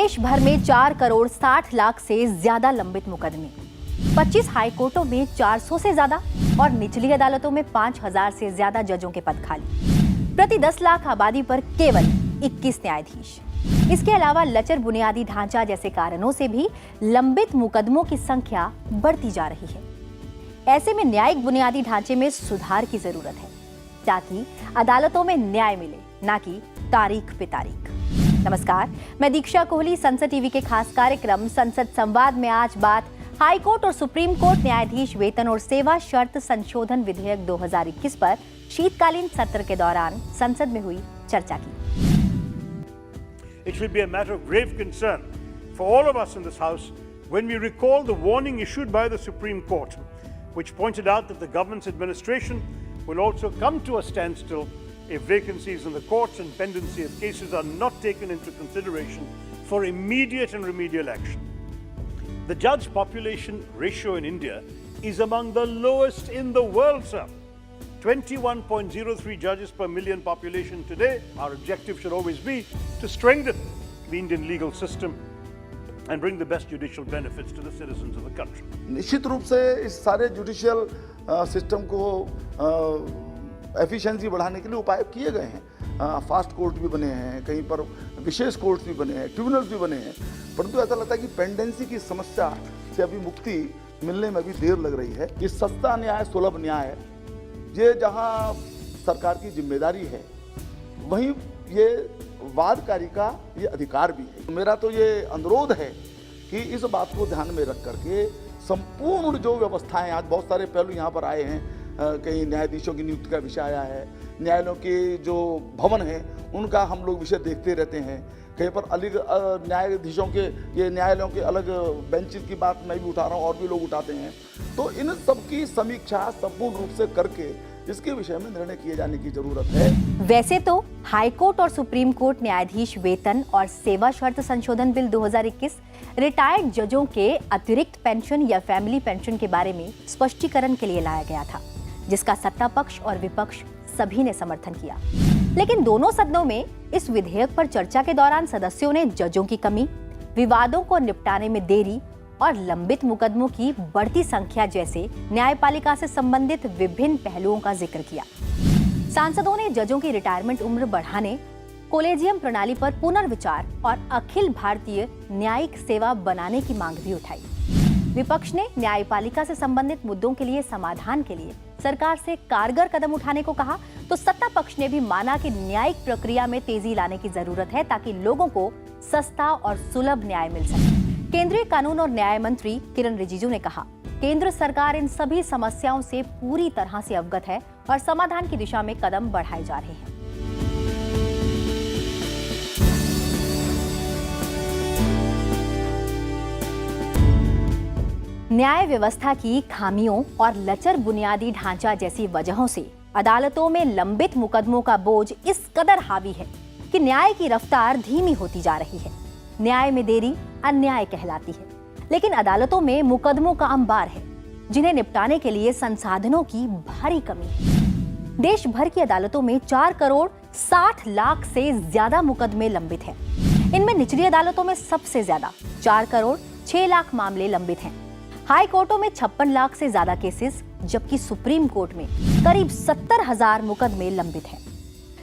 देश भर में 4 करोड़ 60 लाख से ज्यादा लंबित मुकदमे, 25 हाई कोर्टों में 400 से ज्यादा और निचली अदालतों में 5000 से ज्यादा जजों के पद खाली। प्रति 10 लाख आबादी पर केवल 21 न्यायाधीश। इसके अलावा लचर बुनियादी ढांचा जैसे कारणों से भी लंबित मुकदमों की संख्या बढ़ती जा रही है। ऐसे में न्यायिक बुनियादी ढांचे में सुधार की जरूरत है ताकि अदालतों में न्याय मिले, ना कि तारीख पे तारीख। नमस्कार, मैं दीक्षा कोहली। संसद टीवी के खास कार्यक्रम संसद संवाद में आज बात हाई कोर्ट और सुप्रीम कोर्ट न्यायाधीश वेतन और सेवा शर्त संशोधन विधेयक 2021 पर शीतकालीन सत्र के दौरान संसद में हुई चर्चा की। It should be a matter of grave concern for all of us in this House when we recall the warning issued by the Supreme Court, which pointed out that the government's administration will also come to a standstill if vacancies in the courts and pendency of cases are not taken into consideration for immediate and remedial action. The judge population ratio in India is among the lowest in the world, sir. 21.03 judges per million population today. Our objective should always be to strengthen the Indian legal system and bring the best judicial benefits to the citizens of the country. निश्चित रूप से इस सारे judicial system को efficiency बढ़ाने के लिए उपाय किए गए हैं। फास्ट कोर्ट भी बने हैं, कहीं पर विशेष कोर्ट भी बने हैं, ट्रिब्यूनल भी बने हैं, परंतु ऐसा लगता है कि पेंडेंसी की समस्या से अभी मुक्ति मिलने में भी देर लग रही है। ये सस्ता न्याय, सुलभ न्याय, ये जहां सरकार की जिम्मेदारी है, वहीं ये वादकारी का ये अधिकार भी है। मेरा तो ये अनुरोध है कि इस बात को ध्यान में रख करके संपूर्ण जो व्यवस्थाएं, आज बहुत सारे पहलू यहाँ पर आए हैं, कहीं न्यायाधीशों की नियुक्ति का विषय आया है, न्यायालयों के जो भवन हैं उनका हम लोग विषय देखते रहते हैं, कहीं पर अलग न्यायाधीशों के, ये न्यायालयों के अलग बेंचेस की बात मैं भी उठा रहा हूँ और भी लोग उठाते हैं। तो इन सब की समीक्षा संपूर्ण रूप से करके इसके विषय में निर्णय किए जाने की जरूरत है। वैसे तो हाई कोर्ट और सुप्रीम कोर्ट न्यायाधीश वेतन और सेवा शर्त संशोधन बिल 2021 रिटायर्ड जजों के अतिरिक्त पेंशन या फैमिली पेंशन के बारे में स्पष्टीकरण के लिए लाया गया था, जिसका सत्ता पक्ष और विपक्ष सभी ने समर्थन किया। लेकिन दोनों सदनों में इस विधेयक पर चर्चा के दौरान सदस्यों ने जजों की कमी, विवादों को निपटाने में देरी और लंबित मुकदमों की बढ़ती संख्या जैसे न्यायपालिका से संबंधित विभिन्न पहलुओं का जिक्र किया। सांसदों ने जजों की रिटायरमेंट उम्र बढ़ाने, कोलेजियम प्रणाली पर पुनर्विचार और अखिल भारतीय न्यायिक सेवा बनाने की मांग भी उठाई। विपक्ष ने न्यायपालिका से संबंधित मुद्दों के लिए समाधान के लिए सरकार से कारगर कदम उठाने को कहा, तो सत्ता पक्ष ने भी माना कि न्यायिक प्रक्रिया में तेजी लाने की जरूरत है ताकि लोगों को सस्ता और सुलभ न्याय मिल सके। केंद्रीय कानून और न्याय मंत्री किरण रिजिजू ने कहा, केंद्र सरकार इन सभी समस्याओं से पूरी तरह से अवगत है और समाधान की दिशा में कदम बढ़ाए जा रहे हैं। न्याय व्यवस्था की खामियों और लचर बुनियादी ढांचा जैसी वजहों से अदालतों में लंबित मुकदमों का बोझ इस कदर हावी है कि न्याय की रफ्तार धीमी होती जा रही है। न्याय में देरी अन्याय कहलाती है, लेकिन अदालतों में मुकदमों का अंबार है, जिन्हें निपटाने के लिए संसाधनों की भारी कमी है। देश भर की अदालतों में 4 करोड़ 60 लाख से ज्यादा मुकदमे लंबित हैं। इनमें निचली अदालतों में सबसे ज्यादा 4 करोड़ 6 लाख मामले लंबित हैं। हाई कोर्टों में 56 लाख से ज्यादा केसेस, जबकि सुप्रीम कोर्ट में करीब 70,000 मुकदमे लंबित हैं।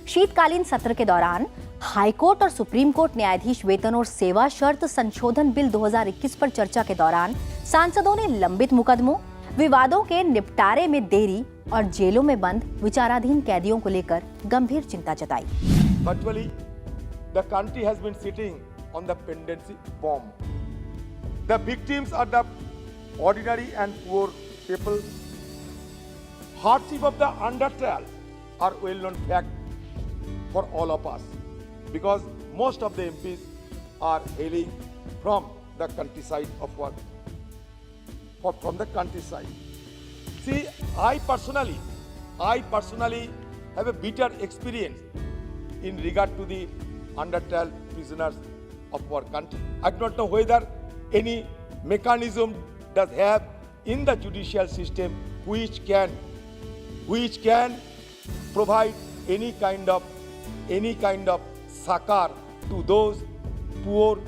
शीतकालीन सत्र के दौरान हाई कोर्ट और सुप्रीम कोर्ट न्यायाधीश वेतन और सेवा शर्त संशोधन बिल 2021 पर चर्चा के दौरान सांसदों ने लंबित मुकदमों, विवादों के निपटारे में देरी और जेलों में बंद विचाराधीन कैदियों को लेकर गंभीर चिंता जताई। Virtually, the country has been sitting on the pendency bomb. The victims are the ordinary and poor people. Hardship of the under trial are well-known fact for all of us, because most of the MPs are hailing from the countryside of work, from the countryside. See, I personally have a bitter experience in regard to the under trial prisoners of our country. I do not know whether any mechanism does have in the judicial system which can provide any kind of succor to those poor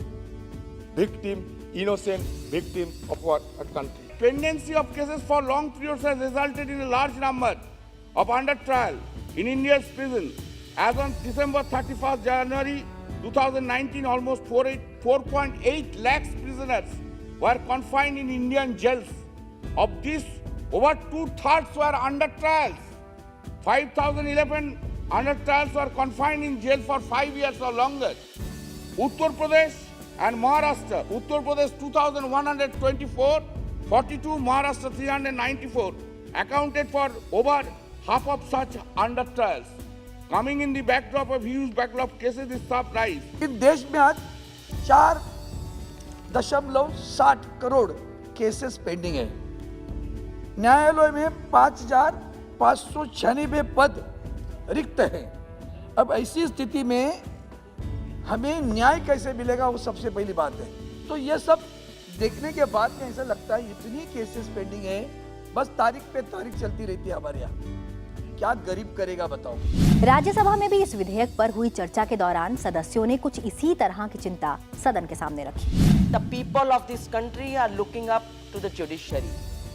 victim, innocent victims of our country. Pendency of cases for long periods has resulted in a large number of under trial in India's prison. As on December 31st, January 2019, almost 4.8 lakhs prisoners were confined in Indian jails. Of this, over 2/3 were under trials. 5,011 under trials were confined in jail for 5 years or longer. Uttar Pradesh and Maharashtra, Uttar Pradesh 2,124, 42, Maharashtra 394, accounted for over half of such under trials. Coming in the backdrop of huge backlog of cases, this sharp rise. इन देश में आज 4.60 crore cases pending है। न्यायालय में 5,596 पद रिक्त हैं। अब ऐसी स्थिति में हमें न्याय कैसे मिलेगा, वो सबसे पहली बात है। तो ये सब देखने के बाद में ऐसा लगता है इतनी केसेस पेंडिंग है, बस तारीख पे तारीख चलती रहती है हमारे यहाँ। क्या गरीब करेगा बताओ। राज्यसभा में भी इस विधेयक पर हुई चर्चा के दौरान सदस्यों ने कुछ इसी तरह की चिंता सदन के सामने रखी। The people of this country are looking up to the judiciary.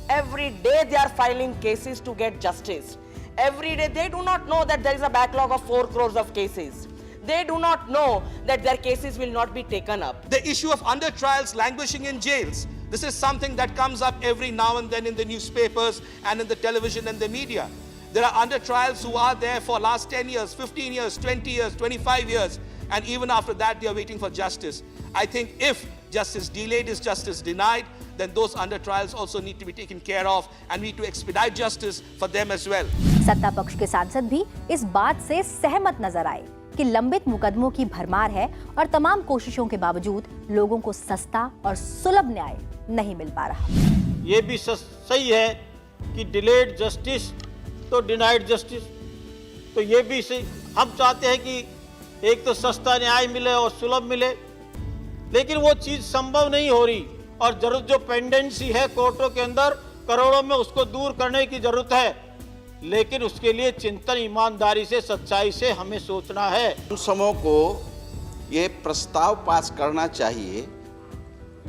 Every day they are filing cases to get justice. Every day they do not know that there is a backlog of 4 crores of cases. They do not know that their cases will not be taken up. The issue of under trials languishing in jails. This is something that comes up every now and then in the newspapers and in the television and the media. There are under trials who are there for last 10 years, 15 years, 20 years, 25 years, and even after that they are waiting for justice. I think if justice delayed is justice denied, then those under trials also need to be taken care of and we need to expedite justice for them as well. सत्ता पक्ष के सांसद भी इस बात से सहमत नजर आए कि लंबित मुकदमों की भरमार है और तमाम कोशिशों के बावजूद लोगों को सस्ता और सुलभ न्याय नहीं मिल पा रहा। ये भी सही है कि डिलेड जस्टिस तो डिनाइड जस्टिस, तो ये भी सही। हम चाहते हैं कि एक तो सस्ता न्याय मिले और सुलभ मिले, लेकिन वो चीज संभव नहीं हो रही और जरूरत जो पेंडेंसी है कोर्टों के अंदर करोड़ों में, उसको दूर करने की जरूरत है, लेकिन उसके लिए चिंतन, ईमानदारी से, सच्चाई से हमें सोचना है। उन समूह को ये प्रस्ताव पास करना चाहिए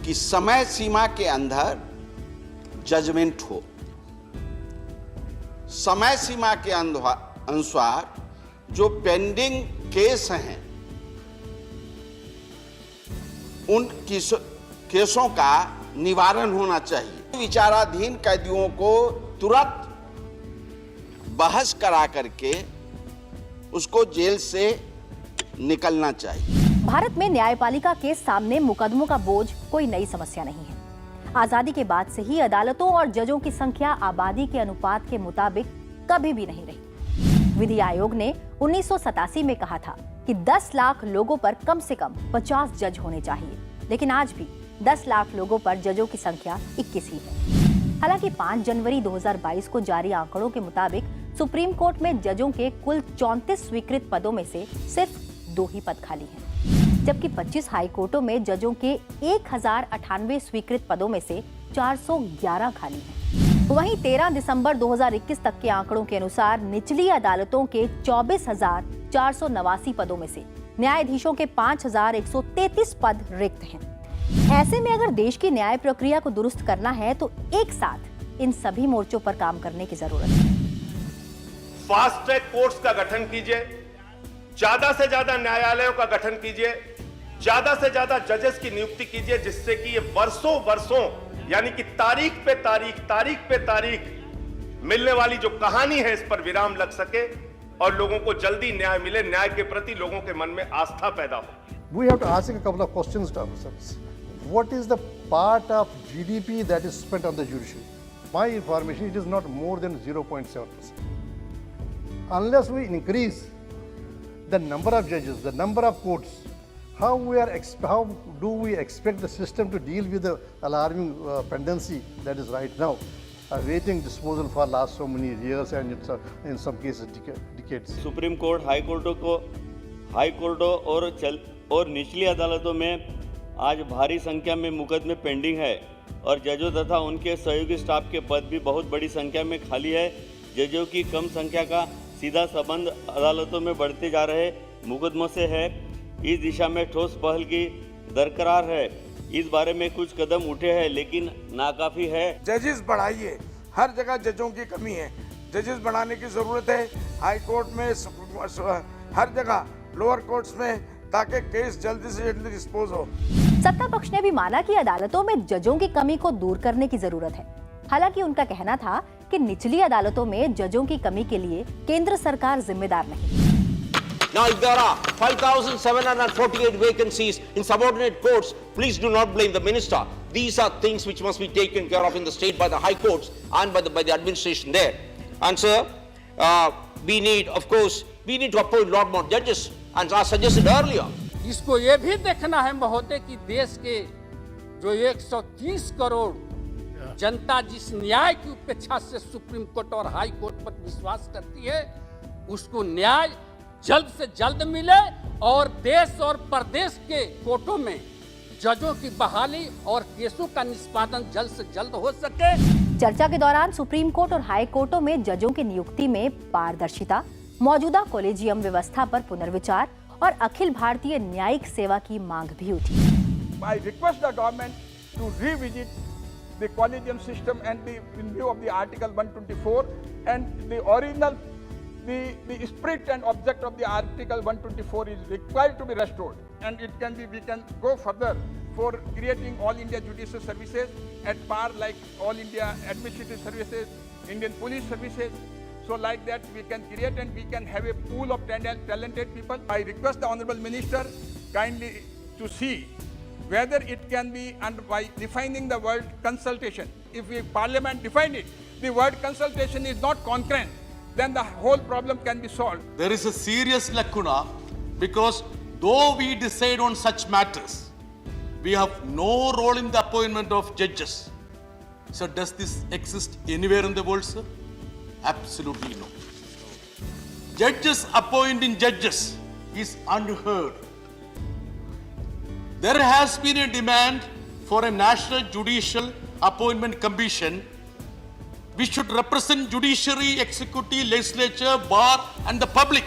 कि समय सीमा के अंदर जजमेंट हो। समय सीमा के अनुसार जो पेंडिंग केस हैं उन केसों का निवारण होना चाहिए। विचाराधीन कैदियों को तुरंत बहस करा करके उसको जेल से निकलना चाहिए। भारत में न्यायपालिका के सामने मुकदमों का बोझ कोई नई समस्या नहीं है। आजादी के बाद से ही अदालतों और जजों की संख्या आबादी के अनुपात के मुताबिक कभी भी नहीं रही। विधि आयोग ने 1987 में कहा था कि 10 लाख लोगों पर कम से कम 50 जज होने चाहिए, लेकिन आज भी 10 लाख लोगों पर जजों की संख्या 21 ही है। हालांकि 5 जनवरी 2022 को जारी आंकड़ों के मुताबिक सुप्रीम कोर्ट में जजों के कुल 34 स्वीकृत पदों में से सिर्फ 2 ही पद खाली हैं, जबकि 25 हाई कोर्टों में जजों के 1098 स्वीकृत पदों में से 411 खाली हैं। वहीं 13 दिसंबर 2021 तक के आंकड़ों के अनुसार निचली अदालतों के 24,489 पदों में से न्यायाधीशों के 5,133 पद रिक्त हैं। ऐसे में अगर देश की न्याय प्रक्रिया को दुरुस्त करना है तो एक साथ इन सभी मोर्चों पर काम करने की जरूरत है। फास्ट ट्रैक कोर्ट्स का गठन कीजिए, ज्यादा से ज्यादा न्यायालयों का गठन कीजिए, ज्यादा से ज्यादा जजेस की नियुक्ति कीजिए, जिससे कि ये वर्षों यानी कि तारीख पे तारीख मिलने वाली जो कहानी है इस पर विराम लग सके और लोगों को जल्दी न्याय मिले, न्याय के प्रति लोगों के मन में आस्था पैदा हो। We have to ask a couple of questions to ourselves. What is the part of GDP that is spent on the judiciary? My information, it is not more than 0.7%. Unless we increase the number of judges, the number of courts, how do we expect the system to deal with the alarming pendency that is right now, awaiting disposal for last so many years and in some cases decades. Supreme court, high कोर्टों और निचली अदालतों में आज भारी संख्या में मुकदमे पेंडिंग है और जजों तथा उनके सहयोगी स्टाफ के पद भी बहुत बड़ी संख्या में खाली है। जजों की कम संख्या का सीधा संबंध अदालतों में बढ़ते जा रहे मुकदमों से है। इस दिशा में ठोस पहल की दरकार है। इस बारे में कुछ कदम उठे हैं लेकिन नाकाफी है। जजेस बढ़ाइए, हर जगह जजों की कमी है, जजेस बढ़ाने की जरूरत है, हाई कोर्ट में, हर जगह लोअर कोर्ट्स में, ताकि केस जल्दी से जल्दी डिस्पोज हो। सत्ता पक्ष ने भी माना कि अदालतों में जजों की कमी को दूर करने की जरूरत है। हालांकि उनका कहना था कि निचली अदालतों में जजों की कमी के लिए केंद्र सरकार जिम्मेदार नहीं। Now, if there are 5,748 vacancies in subordinate courts, please do not blame the minister. These are things which must be taken care of in the state by the high courts and by the administration there. And sir, we need to appoint a lot more judges, and as suggested earlier. इसको ये भी देखना है महोदय कि देश के जो 130 करोड़ जनता जिस न्याय की उपेक्षा से सुप्रीम कोर्ट और हाई कोर्ट पर विश्वास करती है, उसको न्याय जल्द से जल्द मिले और देश और प्रदेश के कोर्टों में जजों की बहाली और केसों का निष्पादन जल्द से जल्द हो सके। चर्चा के दौरान सुप्रीम कोर्ट और हाई कोर्टों में जजों की नियुक्ति में पारदर्शिता, मौजूदा कॉलेजियम व्यवस्था पर पुनर्विचार और अखिल भारतीय न्यायिक सेवा की मांग भी उठी। I request the government to revisit the collegium system and in view of the Article 124 and the original, the spirit and object of the Article 124 is required to be restored, and we can go further for creating all India judicial services at par like all India administrative services, Indian police services. So like that we can create and we can have a pool of talented people. I request the Honorable Minister kindly to see whether it can be, and by defining the word consultation, if we Parliament define it, the word consultation is not concurrent, then the whole problem can be solved. There is a serious lacuna because though we decide on such matters, we have no role in the appointment of judges. So does this exist anywhere in the world, sir? Absolutely no. Judges appointing judges is unheard. There has been a demand for a National Judicial Appointment Commission which should represent judiciary, executive, legislature, bar and the public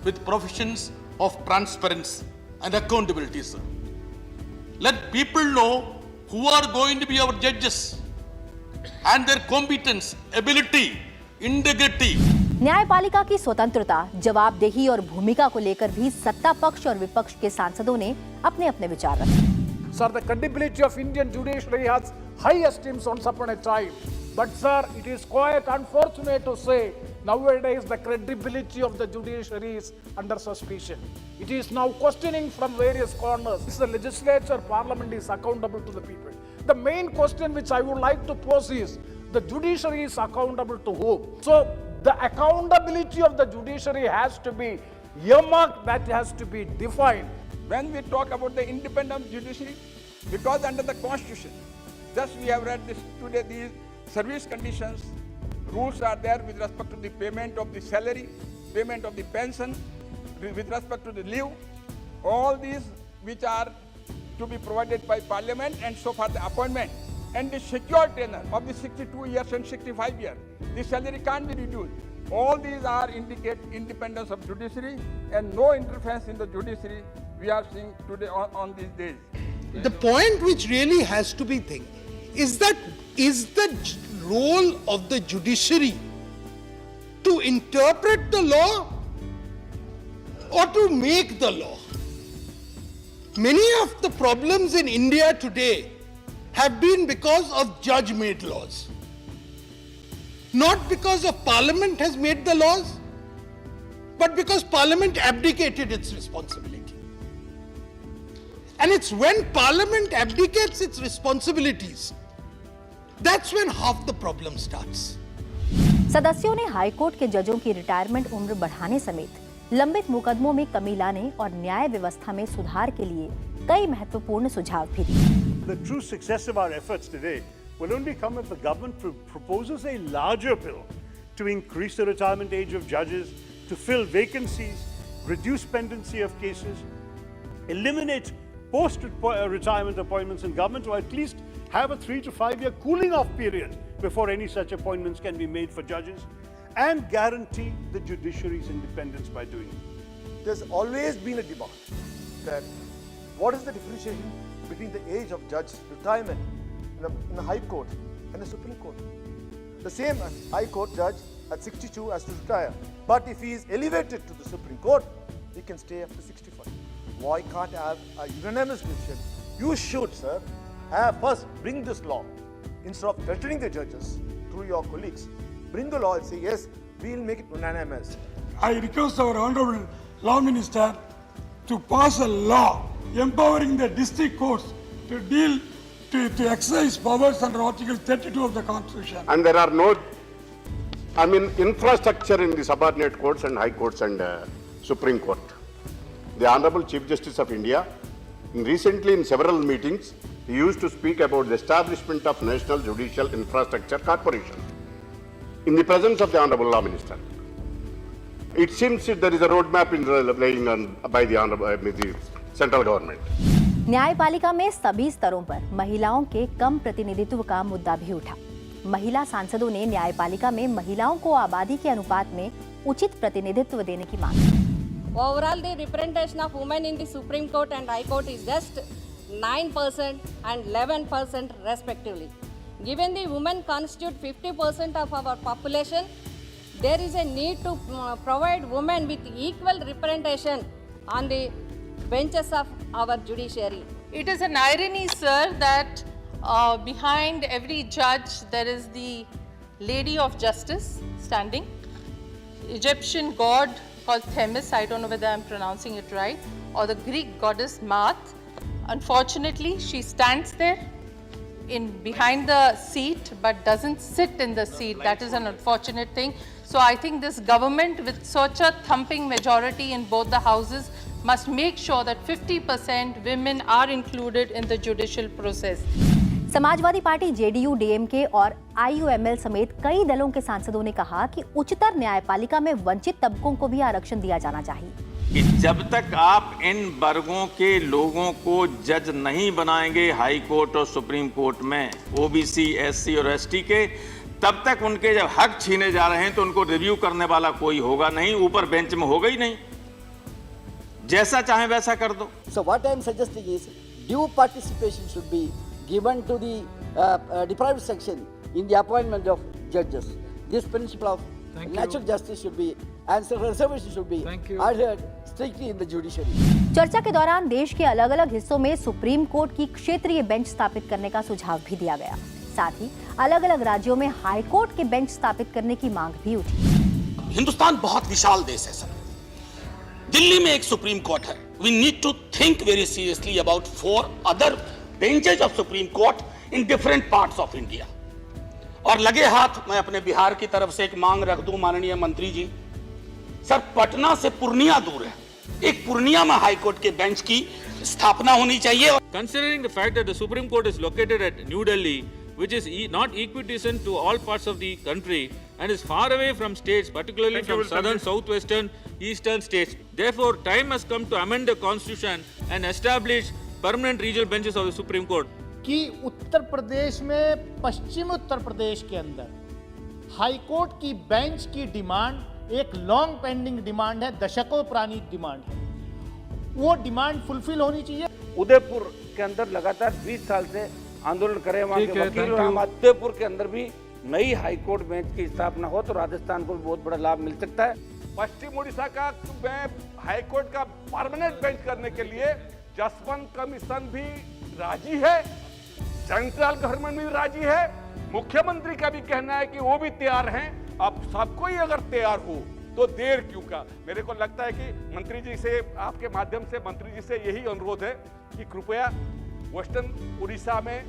with provisions of transparency and accountability, sir. Let people know who are going to be our judges and their competence, ability, integrity. न्यायपालिका की स्वतंत्रता, जवाबदेही और भूमिका को लेकर भी सत्ता पक्ष और विपक्ष के सांसदों ने अपने अपने विचार रखे। Sir, the credibility of Indian judiciary has high esteem once upon a time. But sir, it is quite unfortunate to say nowadays the credibility of the judiciary is under suspicion. It is now questioning from various corners. The legislature, parliament is accountable to the people. The main question which I would like to pose is, the judiciary is accountable to whom? So the accountability of the judiciary has to be earmarked, that has to be defined. When we talk about the independent judiciary, because under the constitution, just we have read this today, these service conditions, rules are there with respect to the payment of the salary, payment of the pension, with respect to the leave, all these which are to be provided by parliament, and so far the appointment and the secure tenure of the 62 years and 65 years, the salary can't be reduced. All these are indicate independence of judiciary and no interference in the judiciary we are seeing today on these days. The point which really has to be thinking is that is the role of the judiciary to interpret the law or to make the law? Many of the problems in India today have been because of judge-made laws. Not because of Parliament has made the laws, but because Parliament abdicated its responsibility. And it's when Parliament abdicates its responsibilities, that's when half the problem starts. सदस्यों ने high court के जजों की retirement उम्र बढ़ाने समेत लंबित मुकदमों में कमी लाने और न्याय व्यवस्था में सुधार के लिए कई महत्वपूर्ण सुझाव भी दिए। The true success of our efforts today will only come if the government proposes a larger bill to increase the retirement age of judges, to fill vacancies, reduce pendency of cases, eliminate post-retirement appointments in government, or at least have a 3 to 5 year cooling off period before any such appointments can be made for judges, and guarantee the judiciary's independence by doing it. There's always been a debate that what is the differentiation between the age of judge retirement in the High Court and the Supreme Court. The same High Court judge at 62 has to retire. But if he is elevated to the Supreme Court, he can stay up to 65. Why can't I have a unanimous decision? You should, sir, first bring this law. Instead of threatening the judges through your colleagues, bring the law and say, yes, we will make it unanimous. I request our Honorable Law Minister to pass a law empowering the district courts to deal, to exercise powers under Article 32 of the Constitution. And there are no, infrastructure in the subordinate courts and high courts and Supreme Court. The Honorable Chief Justice of India, recently in several meetings, he used to speak about the establishment of National Judicial Infrastructure Corporation in the presence of the Honorable Law Minister. It seems that there is a roadmap laying on by the central government. न्यायपालिका में सभी स्तरों पर महिलाओं के कम प्रतिनिधित्व का मुद्दा भी उठा। महिला सांसदों ने न्यायपालिका में महिलाओं को आबादी के अनुपात में उचित प्रतिनिधित्व देने की मांग की। Overall, the representation of women in the Supreme Court and High Court is just 9% and 11% respectively. Given the women constitute 50% of our population, there is a need to provide women with equal representation on the benches of our judiciary. It is an irony, sir, that behind every judge there is the Lady of Justice standing. Egyptian god called Themis, I don't know whether I'm pronouncing it right, or the Greek goddess Maat. Unfortunately, she stands there behind the seat but doesn't sit in the seat. That is an unfortunate thing. So I think this government, with such a thumping majority in both the houses, must make sure that 50% women are included in the judicial process. Samajwadi party, JDU, DMK और IUML समेत कई दलों के सांसदों ने कहा कि उच्चतर न्यायपालिका में वंचित तबकों को भी आरक्षण दिया जाना चाहिए। कि जब तक आप इन वर्गों के लोगों को जज नहीं बनाएंगे हाई कोर्ट और सुप्रीम कोर्ट में, ओबीसी, एससी और एसटी के, तब तक उनके जब हक छीने जा रहे हैं तो उनको रिव्यू करने वाला कोई होगा नहीं, ऊपर बेंच में होगा ही नहीं, जैसा चाहे वैसा कर दो। So what I am suggesting is due participation should be given to the deprived section in the appointment of judges. This principle of natural justice should be, and reservation should be adhered strictly in the judiciary. चर्चा के दौरान देश के अलग-अलग हिस्सों में supreme court की क्षेत्रीय बेंच स्थापित करने का सुझाव भी दिया गया। साथ ही अलग-अलग राज्यों में हाई कोर्ट के बेंच स्थापित करने की मांग भी उठी। हिंदुस्तान बहुत विशाल देश है सर। दिल्ली में एक सुप्रीम कोर्ट है। We need to think very seriously about 4 other benches of Supreme Court in different parts of India. और लगे हाथ मैं अपने बिहार की तरफ से एक मांग रख दूं माननीय मंत्री जी, सर पटना से पूर्णिया दूर है, एक पूर्णिया में हाई कोर्ट के बेंच की स्थापना होनी चाहिए। Considering the fact that the Supreme Court is located at New Delhi, which is not equidistant to all parts of the country and is far away from states, particularly from southern, southwestern, eastern states. Therefore, time has come to amend the constitution and establish permanent regional benches of the Supreme Court. कि उत्तर प्रदेश में, पश्चिम उत्तर प्रदेश के अंदर high court की bench की demand एक long pending demand है, दशकों पुरानी डिमांड है, वो डिमांड फुलफिल होनी चाहिए। उदयपुर के अंदर लगातार 20 साल से आंदोलन करे वहाँ के वकील, और उदयपुर के अंदर भी नई हाई कोर्ट बेंच की स्थापना हो तो राजस्थान को भी बहुत बड़ा लाभ मिल सकता है। पश्चिम उड़ीसा का हाई कोर्ट का परमानेंट बेंच करने के लिए जसवंत कमीशन भी राजी है, सेंट्रल गवर्नमेंट भी राजी है, मुख्यमंत्री का भी कहना है कि वो भी तैयार हैं। अब सबको ही अगर तैयार हो तो देर क्यों का। मेरे को लगता है कि मंत्री जी से, आपके माध्यम से मंत्री जी से यही अनुरोध है कि कृपया वेस्टर्न उड़ीसा में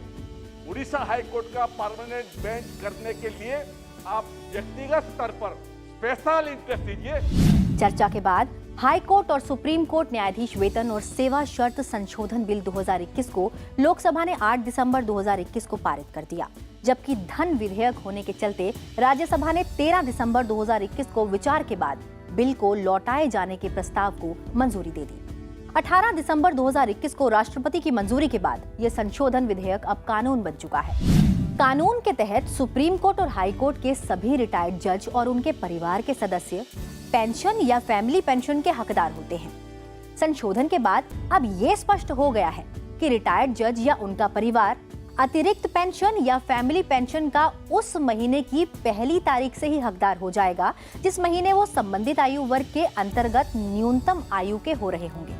उड़ीसा हाई कोर्ट का परमानेंट बेंच करने के लिए आप व्यक्तिगत स्तर पर स्पेशल इंटरेस्ट दीजिए। चर्चा के बाद हाई कोर्ट और सुप्रीम कोर्ट न्यायाधीश वेतन और सेवा शर्त संशोधन बिल 2021 को लोकसभा ने 8 दिसंबर 2021 को पारित कर दिया, जबकि धन विधेयक होने के चलते राज्यसभा ने 13 दिसंबर 2021 को विचार के बाद बिल को लौटाए जाने के प्रस्ताव को मंजूरी दे दी। 18 दिसंबर 2021 को राष्ट्रपति की मंजूरी के बाद यह संशोधन विधेयक अब कानून बन चुका है। कानून के तहत सुप्रीम कोर्ट और हाई कोर्ट के सभी रिटायर्ड जज और उनके परिवार के सदस्य पेंशन या फैमिली पेंशन के हकदार होते हैं। संशोधन के बाद अब ये स्पष्ट हो गया है कि रिटायर्ड जज या उनका परिवार अतिरिक्त पेंशन या फैमिली पेंशन का उस महीने की पहली तारीख से ही हकदार हो जाएगा जिस महीने वो संबंधित आयु वर्ग के अंतर्गत न्यूनतम आयु के हो रहे होंगे।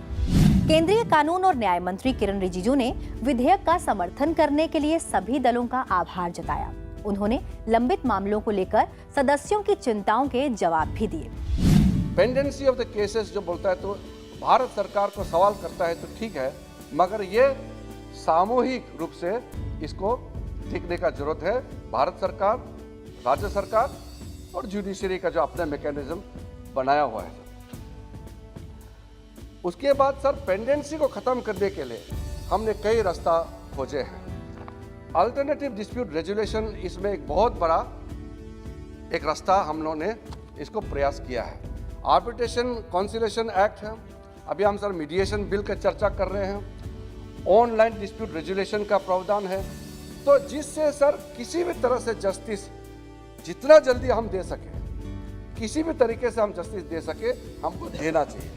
केंद्रीय कानून और न्याय मंत्री किरण रिजिजू ने विधेयक का समर्थन करने के लिए सभी दलों का आभार जताया। उन्होंने लंबित मामलों को लेकर सदस्यों की चिंताओं के जवाब भी दिए। पेंडेंसी ऑफ द केसेस जो बोलता है तो भारत सरकार को सवाल करता है तो ठीक है, मगर ये सामूहिक रूप से इसको देखने का जरूरत है। भारत सरकार, राज्य सरकार और जुडिशरी का जो अपना मैकेनिज्म बनाया हुआ है। उसके बाद सर पेंडेंसी को खत्म करने के लिए हमने कई रास्ता खोजे हैं। अल्टरनेटिव डिस्प्यूट रेजोल्यूशन इसमें एक बहुत बड़ा एक रास्ता हम लोगों ने इसको प्रयास किया है। आर्बिट्रेशन कॉन्सिलेशन एक्ट है, अभी हम सर मीडिएशन बिल का चर्चा कर रहे हैं। ऑनलाइन डिस्प्यूट रेजोल्यूशन का प्रावधान है, तो जिससे सर किसी भी तरह से जस्टिस जितना जल्दी हम दे सके, किसी भी तरीके से हम जस्टिस दे सके, हमको देना चाहिए।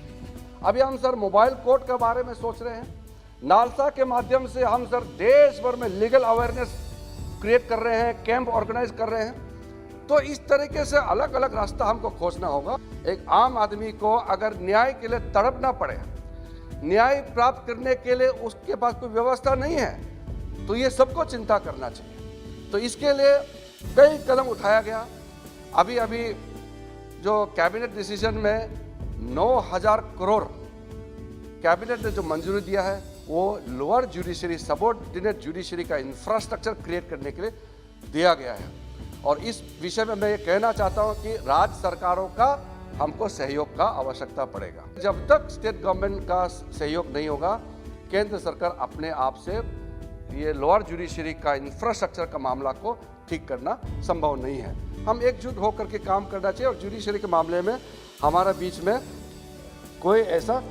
अभी हम सर मोबाइल कोर्ट के बारे में सोच रहे हैं। नालसा के माध्यम से हम सर देश भर में लीगल अवेयरनेस क्रिएट कर रहे हैं, कैंप ऑर्गेनाइज कर रहे हैं। तो इस तरीके से अलग अलग रास्ता हमको खोजना होगा। एक आम आदमी को अगर न्याय के लिए तड़पना पड़े, न्याय प्राप्त करने के लिए उसके पास कोई व्यवस्था नहीं है, तो ये सबको चिंता करना चाहिए। तो इसके लिए कई कदम उठाया गया। अभी अभी जो कैबिनेट डिसीजन में 9,000 करोड़ कैबिनेट ने जो मंजूरी दिया है, वो लोअर जुडिशरी, सबऑर्डिनेट जुडिशरी का इंफ्रास्ट्रक्चर क्रिएट करने के लिए दिया गया है। और इस विषय में मैं ये कहना चाहता हूँ कि राज्य सरकारों का हमको सहयोग का आवश्यकता पड़ेगा। जब तक स्टेट गवर्नमेंट का सहयोग नहीं होगा, केंद्र सरकार अपने आप से ये लोअर जुडिशरी का इंफ्रास्ट्रक्चर का मामला को ठीक करना संभव नहीं है। हम एकजुट होकर के काम करना चाहिए और जुडिशरी के मामले में हमारा बीच में कोई ऐसा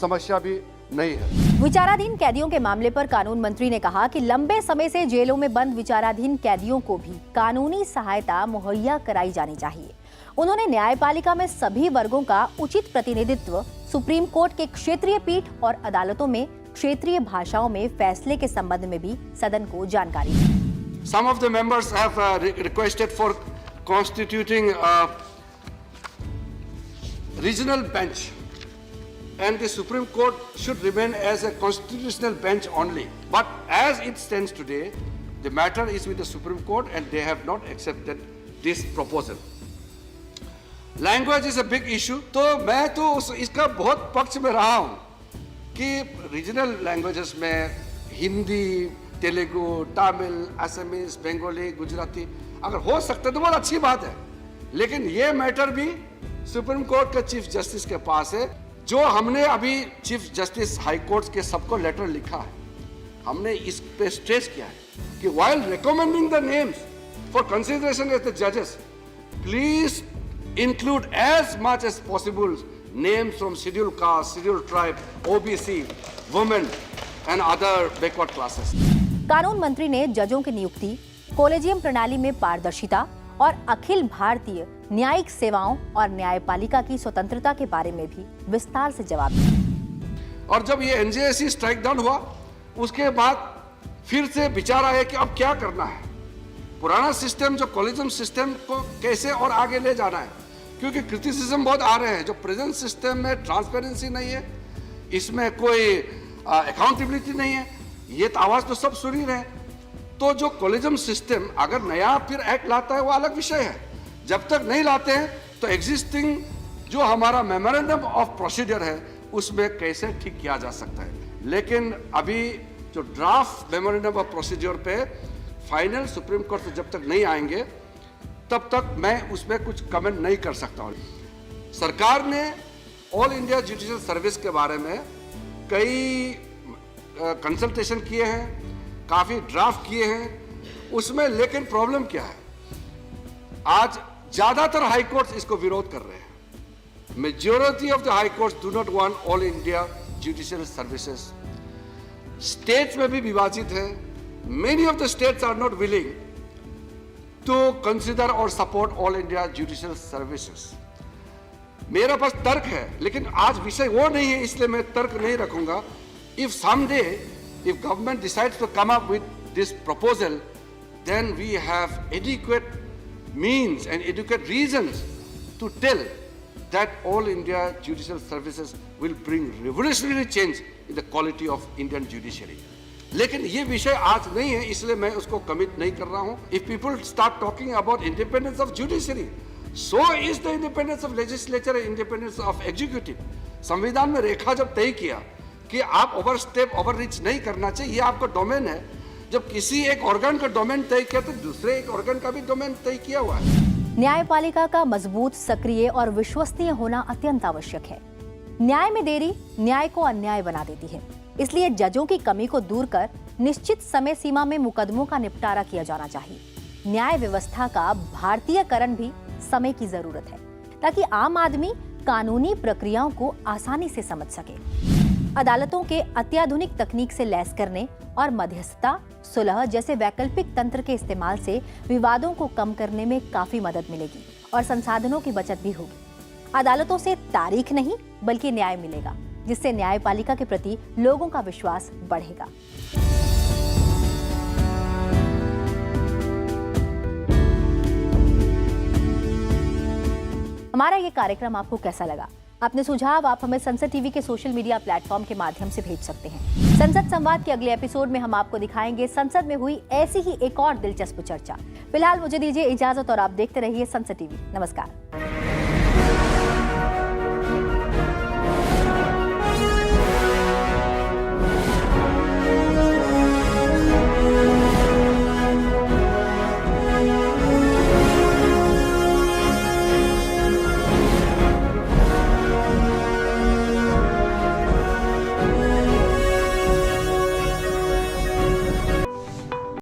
समस्या भी नहीं है। विचाराधीन कैदियों के मामले पर कानून मंत्री ने कहा कि लंबे समय से जेलों में बंद विचाराधीन कैदियों को भी कानूनी सहायता मुहैया कराई जानी चाहिए। उन्होंने न्यायपालिका में सभी वर्गों का उचित प्रतिनिधित्व, सुप्रीम कोर्ट के क्षेत्रीय पीठ और अदालतों में क्षेत्रीय भाषाओं में फैसले के संबंध में भी सदन को जानकारी दी। Some of the members have requested for constituting a regional bench, and the Supreme Court should remain as a constitutional bench only. But as it stands today, the matter is with the Supreme Court and they have not accepted this proposal. Language is a big issue. तो मैं तो इसका बहुत पक्ष में रहा हूँ कि रीजनल लैंग्वेजेस में हिंदी, तेलुगु, तमिल, असमीज, बंगाली, गुजराती अगर हो सकता है तो बहुत अच्छी बात है। लेकिन ये मैटर भी सुप्रीम कोर्ट के चीफ जस्टिस के पास है। जो हमने अभी चीफ जस्टिस हाई कोर्ट के सबको लेटर लिखा है, हमने इस पे स्ट्रेस किया है कि while recommending the names for consideration as the judges, please include as much as possible names from scheduled caste, scheduled tribe, OBC, women and other backward classes. कानून मंत्री ने जजों की नियुक्ति, कॉलेजियम प्रणाली में पारदर्शिता और अखिल भारतीय न्यायिक सेवाओं और न्यायपालिका की स्वतंत्रता के बारे में भी विस्तार से जवाब दिया। और जब ये एनजेएससी स्ट्राइक डाउन हुआ, उसके बाद फिर से विचार आया कि अब क्या करना है। पुराना सिस्टम जो कॉलेजियम सिस्टम को कैसे और आगे ले जाना है, क्योंकि क्रिटिसिज्म बहुत आ रहे हैं। जो प्रेजेंट सिस्टम में ट्रांसपेरेंसी नहीं है, इसमें कोई अकाउंटेबिलिटी नहीं है, ये तो आवाज तो सब सुन ही रहे हैं। तो जो कॉलेजियम सिस्टम अगर नया फिर एक्ट लाता है वो अलग विषय है। जब तक नहीं लाते हैं तो एग्जिस्टिंग जो हमारा मेमोरेंडम ऑफ प्रोसीजर है उसमें कैसे ठीक किया जा सकता है। लेकिन अभी जो ड्राफ्ट मेमोरेंडम ऑफ प्रोसीजर पे फाइनल सुप्रीम कोर्ट से जब तक नहीं आएंगे तब तक मैं उसमें कुछ कमेंट नहीं कर सकता हूँ। सरकार ने ऑल इंडिया जुडिशियल सर्विस के बारे में कई कंसल्टेशन किए हैं, काफी ड्राफ्ट किए हैं उसमें। लेकिन प्रॉब्लम क्या है, आज ज्यादातर हाई कोर्ट्स इसको विरोध कर रहे हैं। Majority of the high courts do not want all India judicial services. States में भी विभाजित है। Many of the states are not willing to consider और support all India judicial services. मेरे पास तर्क है, लेकिन आज विषय वो नहीं है, इसलिए मैं तर्क नहीं रखूंगा। If someday if government decides to come up with this proposal, then we have adequate means and adequate reasons to tell that all India judicial services will bring revolutionary change in the quality of Indian judiciary. लेकिन ये विषय आज नहीं है, इसलिए मैं उसको commit नहीं कर रहा हूँ. If people start talking about independence of judiciary, so is the independence of legislature and independence of executive. संविधान में रेखा जब तय किया कि आप ओवरस्टेप ओवररीच नहीं करना चाहिए, ये आपका डोमेन है. जब किसी एक ऑर्गन का डोमेन तय किया तो दूसरे एक ऑर्गन का भी डोमेन तय किया हुआ है. न्यायपालिका का मजबूत, सक्रिय और विश्वसनीय होना अत्यंत आवश्यक है. न्याय में देरी न्याय को अन्याय बना देती है. इसलिए जजों की कमी को दूर कर निश्चित समय सीमा में मुकदमों का निपटारा किया जाना चाहिए. न्याय व्यवस्था का भारतीयकरण भी समय की जरूरत है, ताकि आम आदमी कानूनी प्रक्रियाओं को आसानी से समझ सके. अदालतों के अत्याधुनिक तकनीक से लैस करने और मध्यस्थता, सुलह जैसे वैकल्पिक तंत्र के इस्तेमाल से विवादों को कम करने में काफी मदद मिलेगी और संसाधनों की बचत भी होगी. अदालतों से तारीख नहीं बल्कि न्याय मिलेगा, जिससे न्यायपालिका के प्रति लोगों का विश्वास बढ़ेगा. हमारा ये कार्यक्रम आपको कैसा लगा? अपने सुझाव आप हमें संसद टीवी के सोशल मीडिया प्लेटफॉर्म के माध्यम से भेज सकते हैं. संसद संवाद के अगले एपिसोड में हम आपको दिखाएंगे संसद में हुई ऐसी ही एक और दिलचस्प चर्चा. फिलहाल मुझे दीजिए इजाजत और आप देखते रहिए संसद टीवी. नमस्कार.